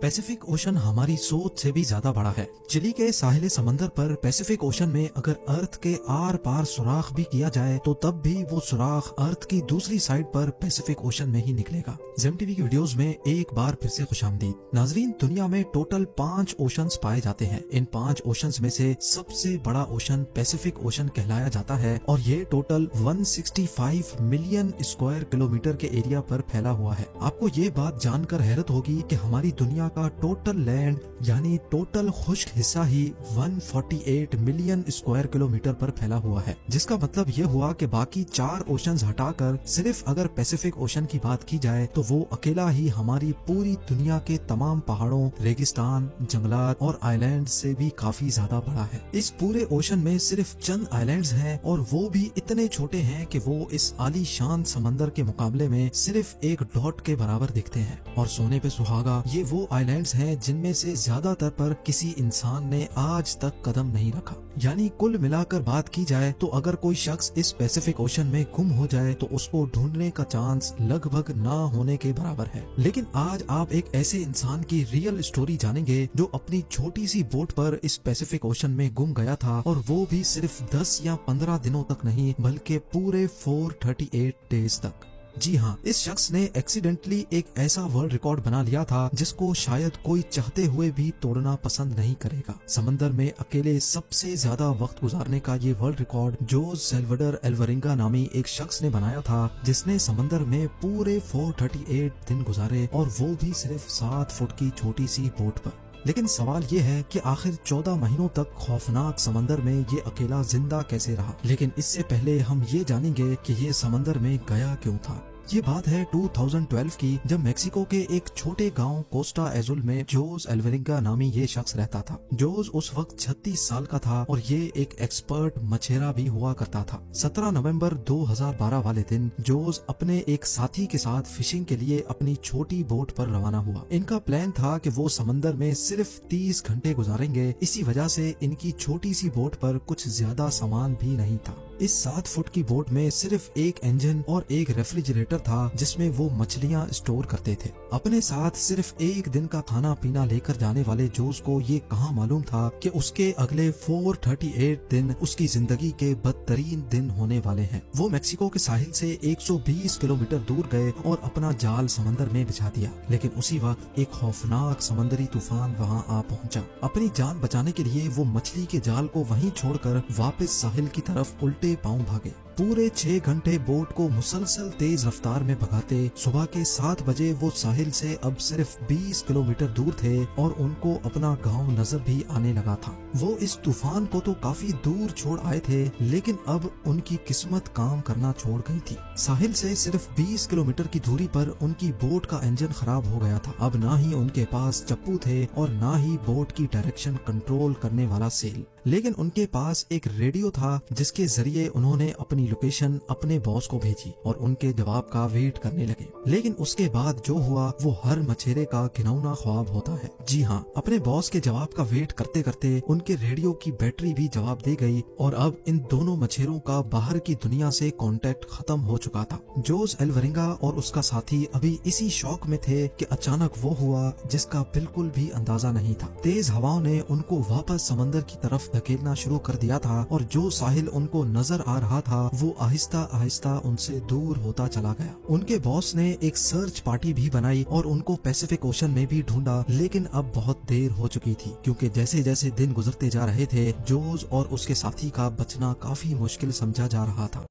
Pacific ocean हमारी सोच से भी ज्यादा बड़ा है। चिली के साहिल समंदर पर पैसिफिक ओशन में अगर अर्थ के आर पार सुराख भी किया जाए तो तब भी वो सुराख अर्थ की दूसरी साइड पर पैसिफिक ओशन में ही निकलेगा। जेम टीवी की वीडियोस में एक बार फिर से खुशामदीद। नाजरीन, दुनिया में टोटल 5 ओशंस पाए जाते हैं। इन 5 ओशंस में से सबसे बड़ा ओशन पैसिफिक ओशन कहलाया जाता है और ये टोटल 165 मिलियन स्क्वायर किलोमीटर के एरिया पर फैला हुआ है। आपको ये बात जानकर हैरत होगी कि हमारी दुनिया का टोटल लैंड यानी टोटल खुश्क हिस्सा ही 148 मिलियन स्क्वायर किलोमीटर पर फैला हुआ है, जिसका मतलब ये हुआ कि बाकी 4 ओशंस हटाकर सिर्फ अगर पैसिफिक ओशन की बात की जाए तो वो अकेला ही हमारी पूरी दुनिया के तमाम पहाड़ों, रेगिस्तान, जंगलात और आइलैंड से भी काफी ज्यादा बड़ा है। इस पूरे ओशन में सिर्फ चंद आइलैंड्स हैं और वो भी इतने छोटे हैं कि वो इस आलीशान समंदर के मुकाबले में सिर्फ एक डॉट के बराबर दिखते हैं। और सोने पे सुहागा, ये वो आइलैंड्स हैं जिनमें से ज्यादातर पर किसी इंसान ने आज तक कदम नहीं रखा। यानी कुल मिलाकर बात की जाए तो अगर कोई शख्स इस पैसिफिक ओशन में गुम हो जाए तो उसको ढूंढने का चांस लगभग ना होने के बराबर है। लेकिन आज आप एक ऐसे इंसान की रियल स्टोरी जानेंगे जो अपनी छोटी सी बोट पर इस पैसिफिक ओशन में गुम गया था, और वो भी सिर्फ 10 या 15 दिनों तक नहीं बल्कि पूरे 438 डेज तक। जी हाँ, इस शख्स ने एक्सीडेंटली एक ऐसा वर्ल्ड रिकॉर्ड बना लिया था जिसको शायद कोई चाहते हुए भी तोड़ना पसंद नहीं करेगा। समंदर में अकेले सबसे ज्यादा वक्त गुजारने का ये वर्ल्ड रिकॉर्ड जोस सैल्वाडोर एल्वरिंगा नामी एक शख्स ने बनाया था, जिसने समंदर में पूरे 438 दिन गुजारे और वो भी सिर्फ 7 फुट की छोटी सी बोट पर। लेकिन सवाल ये है कि आखिर 14 महीनों तक खौफनाक समंदर में ये अकेला जिंदा कैसे रहा। लेकिन इससे पहले हम ये जानेंगे कि ये समंदर में गया क्यों था। ये बात है 2012 की, जब मेक्सिको के एक छोटे गांव कोस्टा एजुल में जोस एल्वरिंगा नामी ये शख्स रहता था। जोस उस वक्त 36 साल का था और ये एक एक्सपर्ट मछेरा भी हुआ करता था। 17 नवंबर 2012 वाले दिन जोस अपने एक साथी के साथ फिशिंग के लिए अपनी छोटी बोट पर रवाना हुआ। इनका प्लान था कि वो समंदर में सिर्फ 30 घंटे गुजारेंगे। इसी वजह से इनकी छोटी सी बोट पर कुछ ज्यादा सामान भी नहीं था। इस 7 फुट की बोट में सिर्फ एक इंजन और एक रेफ्रिजरेटर था जिसमें वो मछलियां स्टोर करते थे। अपने साथ सिर्फ एक दिन का खाना पीना लेकर जाने वाले जोस को ये कहाँ मालूम था कि उसके अगले 438 दिन उसकी जिंदगी के बदतरीन दिन होने वाले हैं। वो मेक्सिको के साहिल से 120 किलोमीटर दूर गए और अपना जाल समंदर में बिछा दिया। लेकिन उसी वक्त एक खौफनाक समंदरी तूफान वहाँ आ पहुँचा। अपनी जान बचाने के लिए वो मछली के जाल को वहीं छोड़कर वापस साहिल की तरफ उल्टे पांव भागे। पूरे 6 घंटे बोट को मुसलसल तेज रफ्तार में भगाते सुबह के 7 बजे वो साहिल से अब सिर्फ 20 किलोमीटर दूर थे और उनको अपना गांव नजर भी आने लगा था। वो इस तूफान को तो काफी दूर छोड़ आए थे, लेकिन अब उनकी किस्मत काम करना छोड़ गई थी। साहिल से सिर्फ 20 किलोमीटर की दूरी पर उनकी बोट का इंजन खराब हो गया था। अब ना ही उनके पास चप्पू थे और ना ही बोट की डायरेक्शन कंट्रोल करने वाला सेल, लेकिन उनके पास एक रेडियो था जिसके जरिए उन्होंने अपनी लोकेशन अपने बॉस को भेजी और उनके जवाब का वेट करने लगे। लेकिन उसके बाद जो हुआ वो हर मछेरे का घिनौना ख्वाब होता है। जी हाँ, अपने बॉस के जवाब का वेट करते करते उनके रेडियो की बैटरी भी जवाब दे गई और अब इन दोनों मछेरों का बाहर की दुनिया से कांटेक्ट खत्म हो चुका था। जोस एल्वरिंगा और उसका साथी अभी इसी शौक में थे कि अचानक वो हुआ जिसका बिल्कुल भी अंदाजा नहीं था। तेज हवाओं ने उनको वापस समंदर की तरफ धकेलना शुरू कर दिया था और जो साहिल उनको नजर आ रहा था वो आहिस्ता आहिस्ता उनसे दूर होता चला गया। उनके बॉस ने एक सर्च पार्टी भी बनाई और उनको पैसिफिक ओशन में भी ढूंढा, लेकिन अब बहुत देर हो चुकी थी, क्योंकि जैसे जैसे दिन गुजरते जा रहे थे जोस और उसके साथी का बचना काफी मुश्किल समझा जा रहा था।